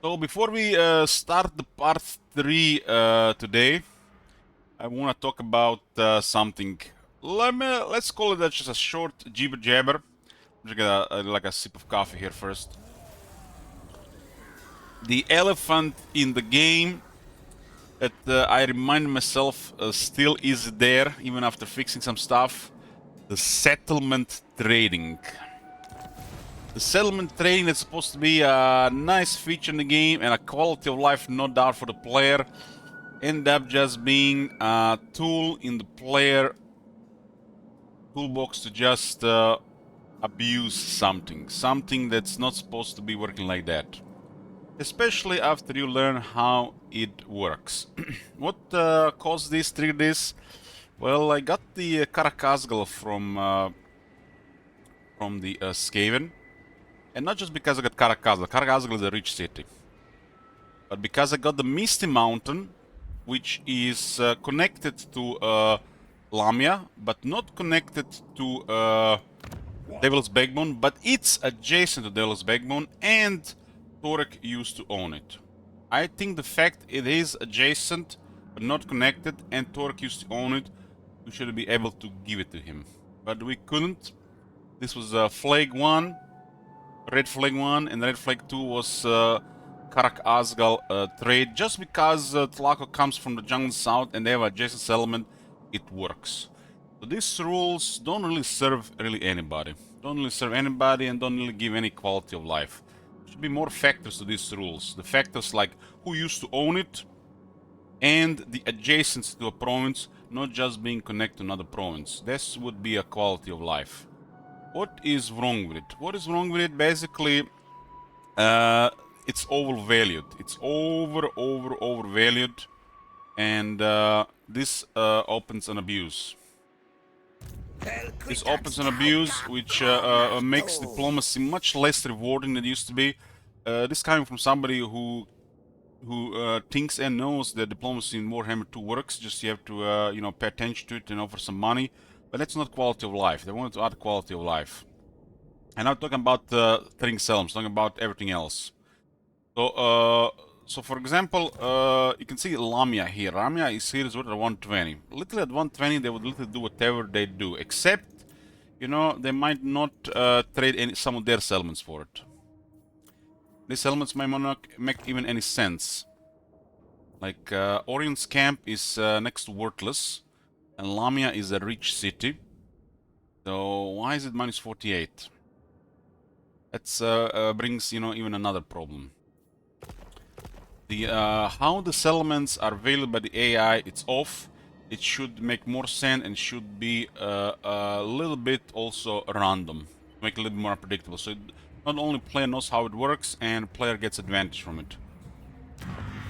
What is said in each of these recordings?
So before we start the part 3 today, I want to talk about something. Let's call it just a short jibber jabber. I'm just gonna like a sip of coffee here first. The elephant in the game that I remind myself still is there even after fixing some stuff. The settlement trading. The settlement trading is supposed to be a nice feature in the game and a quality of life, no doubt, for the player. End up just being a tool in the player toolbox to just abuse something that's not supposed to be working like that. Especially after you learn how it works. What caused this, triggered this? Well, I got the Karakazgal from the Skaven, and not just because I got Karakazgal. Karakazgal is a rich city, but because I got the Misty Mountain, which is connected to Lamia, but not connected to Devil's Backbone, but it's adjacent to Devil's Backbone, and Torek used to own it. I think the fact it is adjacent but not connected, and Torek used to own it, we should be able to give it to him. But we couldn't. This was Flag 1, Red Flag 1, and Red Flag 2 was Karak Asgal trade. Just because Tlaco comes from the jungle south and they have adjacent settlement, it works. So these rules don't really serve anybody. Don't really serve anybody and don't really give any quality of life. There should be more factors to these rules. The factors like who used to own it and the adjacency to a province, not just being connected to another province. This would be a quality of life. What is wrong with it? What is wrong with it? Basically, it's overvalued. It's overvalued, and this opens an abuse. This opens an abuse, which makes diplomacy much less rewarding than it used to be. This coming from somebody who thinks and knows that diplomacy in Warhammer 2 works. Just you have to pay attention to it and offer some money. But that's not quality of life. They wanted to add quality of life. And I'm talking about trading settlements, talking about everything else. So for example, you can see Lamia here. Lamia is here is worth at 120. Literally at 120, they would literally do whatever they do, except, they might not trade some of their settlements for it. These settlements might not make even any sense. Like, Orion's camp is next to worthless, and Lamia is a rich city. So why is it minus 48? That brings, even another problem. The how the settlements are available by the AI, it's off. It should make more sense and should be a little bit also random, make it a little bit more unpredictable. So not only player knows how it works and player gets advantage from it.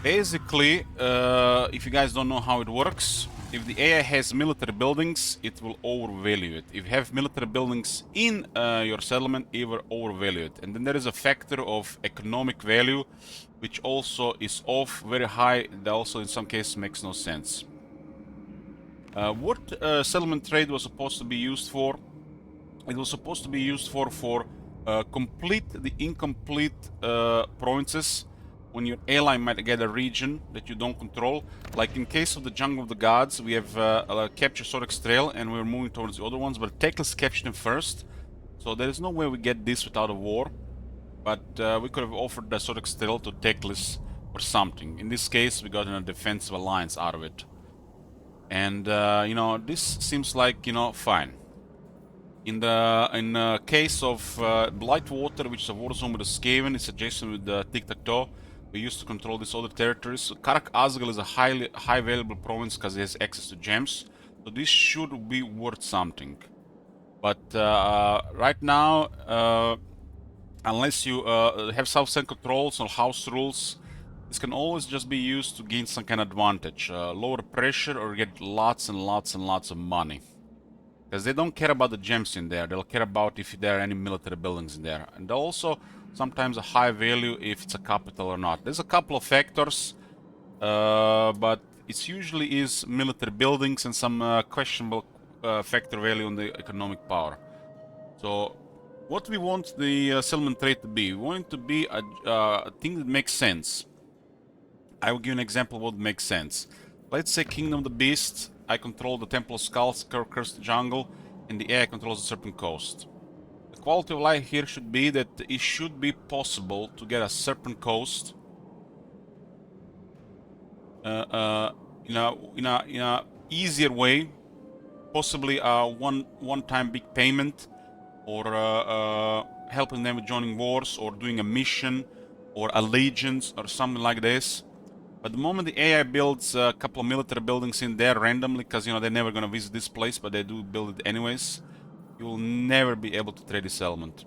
Basically, if you guys don't know how it works, if the AI has military buildings, it will overvalue it. If you have military buildings in your settlement, it will overvalue it. And then there is a factor of economic value, which also is off very high. That also in some cases makes no sense. What settlement trade was supposed to be used for? It was supposed to be used for complete the incomplete provinces when your ally might get a region that you don't control. Like in case of the Jungle of the Gods, we have captured Sodex's Trail and we're moving towards the other ones, but Teclis captured them first. So there is no way we get this without a war. But we could have offered the Sodex's Trail to Teclis or something. In this case, we got a defensive alliance out of it. And, this seems like, fine. In the case of Blightwater, which is a war zone with the Skaven, it's adjacent with the Tic-Tac-Toe. We used to control these other territories. So Karak Azgal is a high valuable province because it has access to gems. So this should be worth something. But right now, unless you have South-Send controls or house rules, this can always just be used to gain some kind of advantage. Lower pressure or get lots and lots and lots of money. Because they don't care about the gems in there, they'll care about if there are any military buildings in there. And also, sometimes a high value if it's a capital or not. There's a couple of factors, but it usually is military buildings and some questionable factor value on the economic power. So, What we want the settlement trade to be? We want it to be a thing that makes sense. I will give you an example of what makes sense. Let's say Kingdom of the Beast, I control the Temple of Skulls, Cursed Jungle, and the AI controls the Serpent Coast. The quality of life here should be that it should be possible to get a Serpent Coast in a easier way, possibly a one-time big payment, or helping them with joining wars, or doing a mission, or allegiance, or something like this. But the moment the AI builds a couple of military buildings in there randomly, because they're never gonna visit this place, but they do build it anyways, you will never be able to trade this element.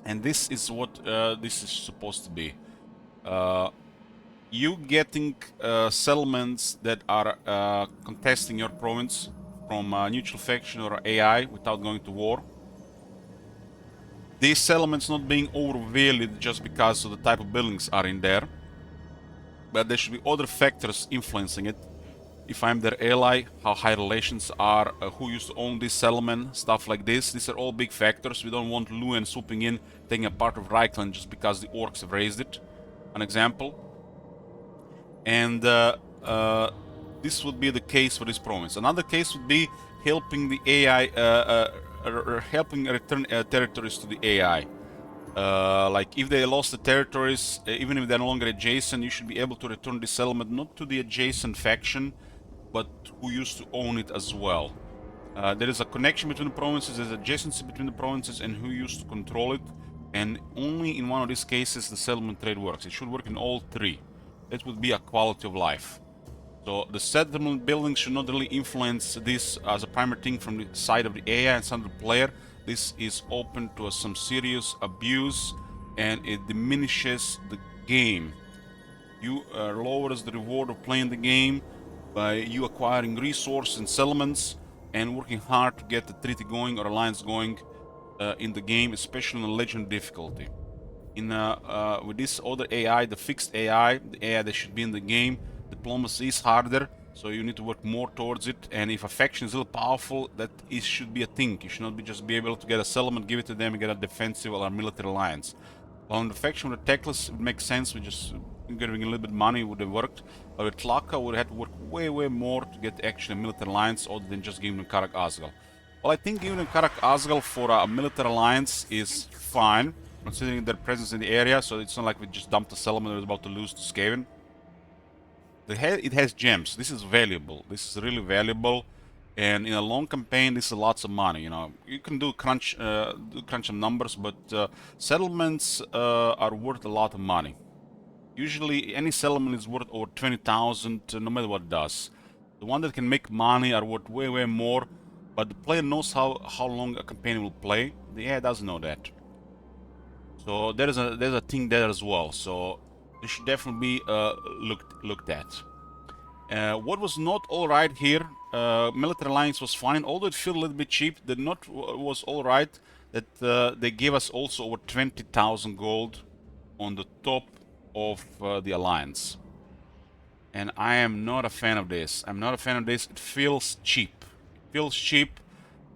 And this is what this is supposed to be. You getting settlements that are contesting your province from a neutral faction or AI without going to war. These settlements not being overvalued just because of the type of buildings are in there, but there should be other factors influencing it. If I'm their ally, how high relations are, who used to own this settlement, stuff like this. These are all big factors. We don't want Luen swooping in, taking a part of Reichland just because the orcs have raised it. An example. And this would be the case for this province. Another case would be helping the AI, helping return territories to the AI. Like if they lost the territories, even if they're no longer adjacent, you should be able to return the settlement not to the adjacent faction, but who used to own it as well. There is a connection between the provinces, there's adjacency between the provinces and who used to control it, and only in one of these cases the settlement trade works. It should work in all three. That would be a quality of life. So the settlement buildings should not really influence this as a primary thing from the side of the AI and some of the player. This is open to some serious abuse and it diminishes the game. You lowers the reward of playing the game by you acquiring resources and settlements and working hard to get the treaty going or alliance going in the game, especially on the legend difficulty. With this other AI, the fixed AI, the AI that should be in the game, diplomacy is harder, so you need to work more towards it. And if a faction is a little powerful, that should be a thing. You should not just be able to get a settlement, give it to them, and get a defensive or a military alliance. While in the faction with the Teclis, it makes sense. We just giving a little bit of money would have worked. But with Tlaka, we would have to work way more to get actually a military alliance, other than just giving them Karak Azgal. Well, I think giving them Karak Azgal for a military alliance is fine, considering their presence in the area, so it's not like we just dumped a settlement that was about to lose to Skaven. It has gems. This is valuable. This is really valuable, and in a long campaign, this is lots of money. You can do crunch some numbers, but settlements are worth a lot of money. Usually, any settlement is worth over 20,000, no matter what it does. The one that can make money are worth way more, but the player knows how long a campaign will play. The AI doesn't know that. So there's a thing there as well. So this should definitely be looked at. What was not all right here, military alliance was fine, although it felt a little bit cheap. The not was all right that they gave us also over 20,000 gold on the top of the alliance. And I am not a fan of this. I'm not a fan of this. It feels cheap. It feels cheap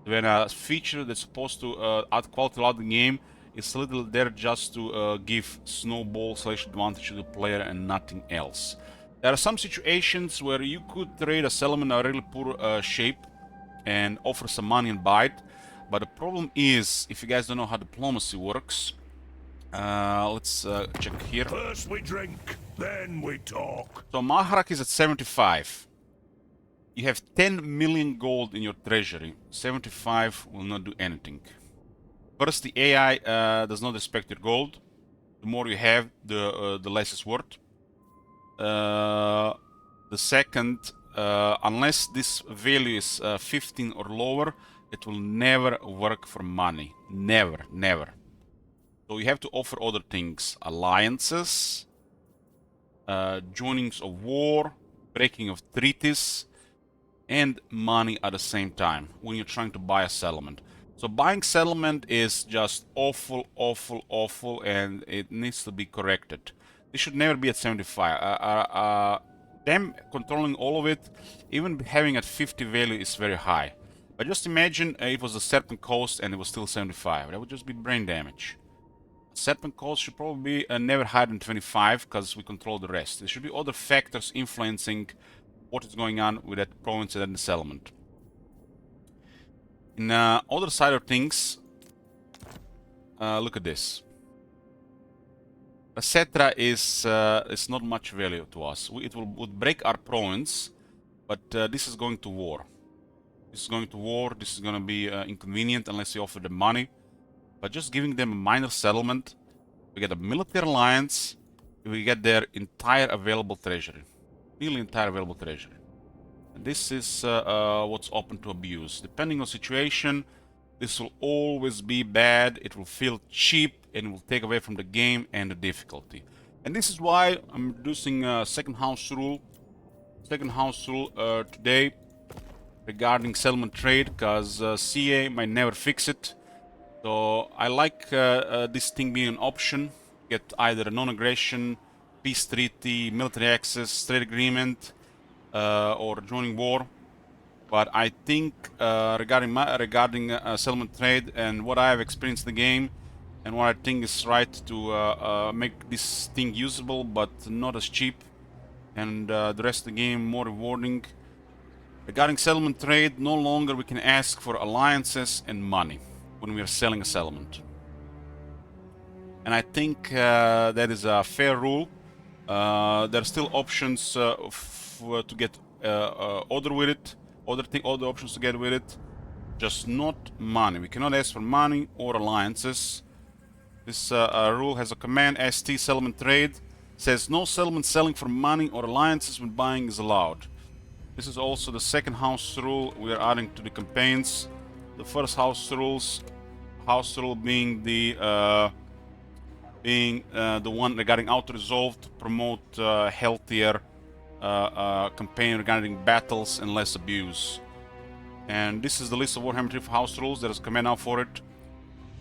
when a feature that's supposed to add quality out the game is a little there just to give snowball/advantage to the player and nothing else. There are some situations where you could trade a settlement in a really poor shape and offer some money and buy it. But the problem is, if you guys don't know how diplomacy works, let's check here. First we drink, then we talk. So Maharak is at 75. You have 10 million gold in your treasury. 75 will not do anything. First, the AI does not respect your gold. The more you have, the less it's worth. The second, unless this value is 15 or lower, it will never work for money. Never. So you have to offer other things. Alliances, joinings of war, breaking of treaties, and money at the same time when you're trying to buy a settlement. So buying settlement is just awful, and it needs to be corrected. This should never be at 75. Them controlling all of it, even having at 50 value is very high. But just imagine it was a Serpent Coast and it was still 75. That would just be brain damage. Serpent Coast should probably be never higher than 25 because we control the rest. There should be other factors influencing what is going on with that province and the settlement. In other side of things, look at this. Etc. is not much value to us. It would break our province, but this is going to war. This is going to war. This is going to be inconvenient unless you offer them money. But just giving them a minor settlement, we get a military alliance, we get their entire available treasury. Nearly entire available treasury. And this is what's open to abuse. Depending on situation, this will always be bad, it will feel cheap, and it will take away from the game and the difficulty. And this is why I'm introducing second house rule. Second house rule today regarding settlement trade, because CA might never fix it. So I like this thing being an option. Get either a non-aggression, peace treaty, military access, trade agreement, or joining war. But I think regarding settlement trade and what I have experienced in the game, and what I think is right to make this thing usable but not as cheap, and the rest of the game more rewarding. Regarding settlement trade, no longer we can ask for alliances and money when we are selling a settlement. And I think that is a fair rule. There are still options to get other with it, other options to get with it, just not money. We cannot ask for money or alliances. This rule has a command: ST settlement trade, says no settlement selling for money or alliances when buying is allowed. This is also the second house rule we are adding to the campaigns. The first house rule being the one regarding auto-resolve to promote healthier campaign regarding battles and less abuse. And this is the list of Warhammer 3 house rules. There is a command now for it.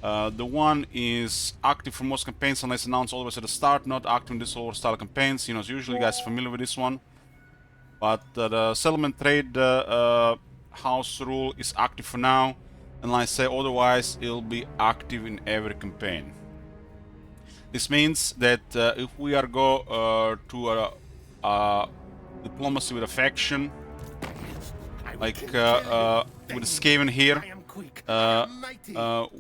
The one is active for most campaigns unless announced always at the start, not active in this lower style campaigns. As usual, you guys are familiar with this one. But the settlement trade house rule is active for now, and like I say, otherwise it'll be active in every campaign. This means that if we are go to a diplomacy with a faction, like with the Skaven here,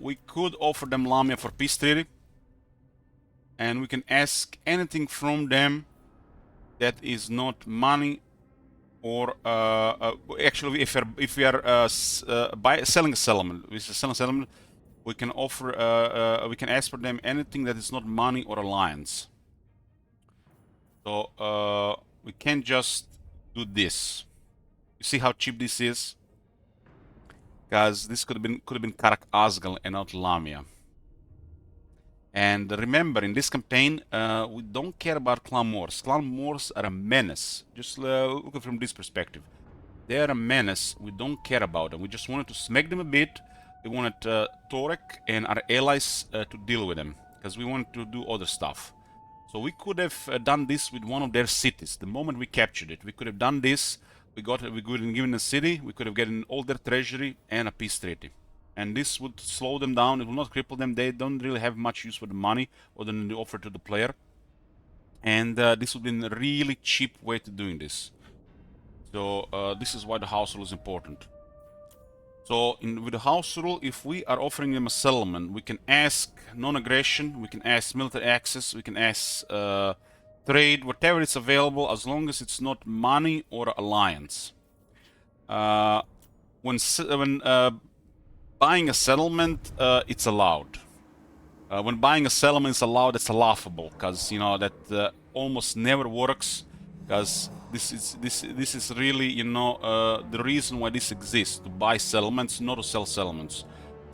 we could offer them Lamia for peace treaty, and we can ask anything from them that is not money. Or actually, if we are selling a settlement, we can offer, we can ask for them anything that is not money or alliance. So we can't just do this. You see how cheap this is? Because this could have been Karak Azgal and not Lamia. And remember, in this campaign, we don't care about clan wars. Clan wars are a menace. Just look at it from this perspective. They are a menace. We don't care about them. We just wanted to smack them a bit. We wanted Torek and our allies to deal with them, because we wanted to do other stuff. So we could have done this with one of their cities. The moment we captured it, we could have done this. We could have given a city. We could have gotten all their treasury and a peace treaty. And this would slow them down. It will not cripple them. They don't really have much use for the money other than the offer to the player. And this would be a really cheap way to doing this. So this is why the house rule is important. So with the house rule, if we are offering them a settlement, we can ask non-aggression, we can ask military access, we can ask trade, whatever is available, as long as it's not money or alliance. When buying a settlement, it's allowed. When buying a settlement is allowed, it's laughable, because that almost never works. Because this is really the reason why this exists: to buy settlements, not to sell settlements.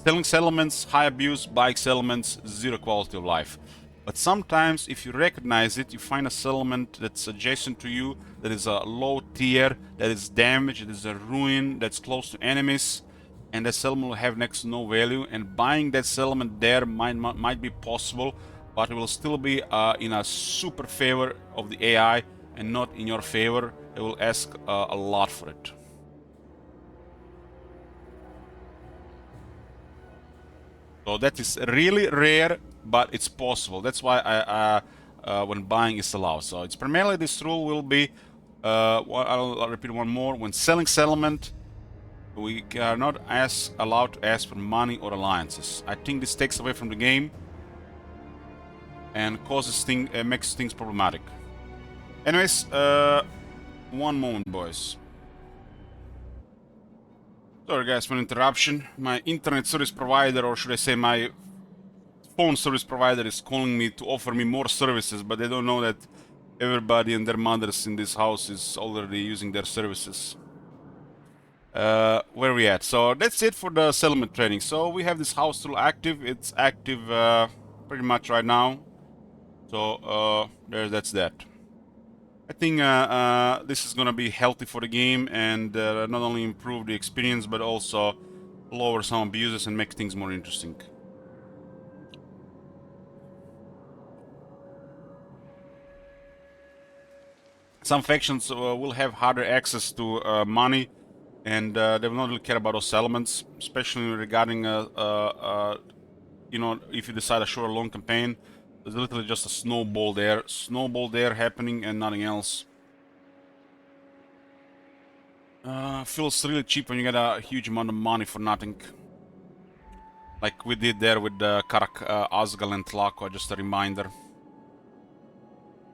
Selling settlements, high abuse; buying settlements, zero quality of life. But sometimes, if you recognize it, you find a settlement that's adjacent to you, that is a low tier, that is damaged, that is a ruin, that's close to enemies. And that settlement will have next to no value, and buying that settlement there might be possible, but it will still be in a super favor of the AI and not in your favor. It will ask a lot for it. So that is really rare, but it's possible. That's why when buying is allowed. So it's primarily this rule will be, I'll repeat one more, when selling settlement, we are not allowed to ask for money or alliances. I think this takes away from the game and makes things problematic. Anyways, one moment, boys. Sorry guys for an interruption. My internet service provider, or should I say my phone service provider, is calling me to offer me more services, but they don't know that everybody and their mothers in this house is already using their services. Where are we at? So that's it for the settlement trading. So we have this house still active. It's active pretty much right now. So that's that. I think this is gonna be healthy for the game and not only improve the experience but also lower some abuses and make things more interesting. Some factions will have harder access to money, and they will not really care about those settlements, especially regarding you know, if you decide a short or long campaign. There's literally just a snowball there happening and nothing else. Feels really cheap when you get a huge amount of money for nothing. Like we did there with Karak, Asgal and Tlako, just a reminder.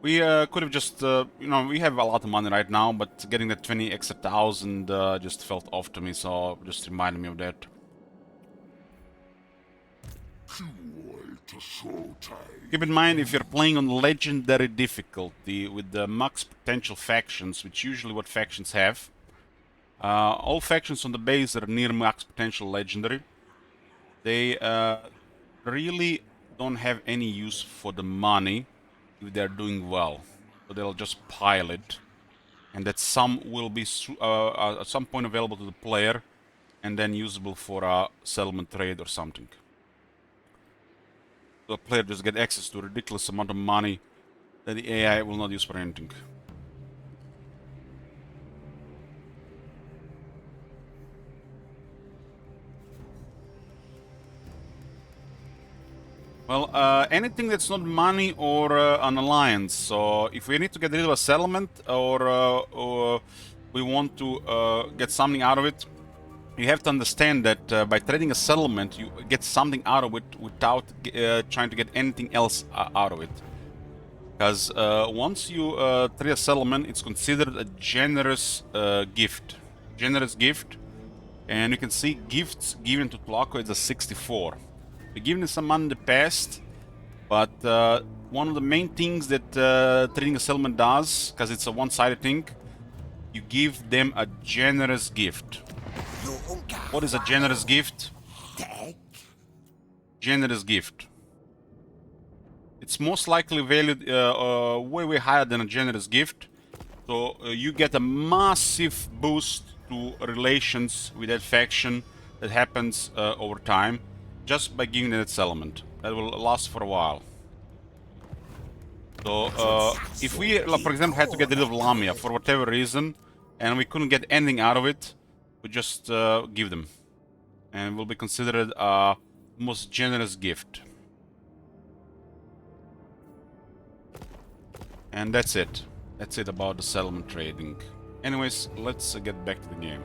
We could have just, you know, we have a lot of money right now, but getting that 20 extra thousand just felt off to me, so just reminded me of that. Keep in mind, if you're playing on legendary difficulty with the max potential factions, which usually what factions have, all factions on the base are near max potential legendary. They really don't have any use for the money if they're doing well. So they'll just pile it, and that sum will be at some point available to the player and then usable for a settlement trade or something. The player just get access to a ridiculous amount of money that the AI will not use for anything. Well, anything that's not money or an alliance. So if we need to get rid of a settlement or we want to get something out of it, you have to understand that by trading a settlement, you get something out of it without trying to get anything else out of it. Because once you trade a settlement, it's considered a generous gift. Generous gift. And you can see gifts given to Tlako is a 64. We've given some money in the past, but one of the main things that trading a settlement does, because it's a one-sided thing, you give them a generous gift. What is a generous gift? Generous gift. It's most likely valued way higher than a generous gift. So you get a massive boost to relations with that faction that happens over time just by giving that settlement. That will last for a while. So if we, for example, had to get rid of Lamia for whatever reason and we couldn't get anything out of it, we just give them, and will be considered a most generous gift. And that's it. That's it about the settlement trading. Anyways, let's get back to the game.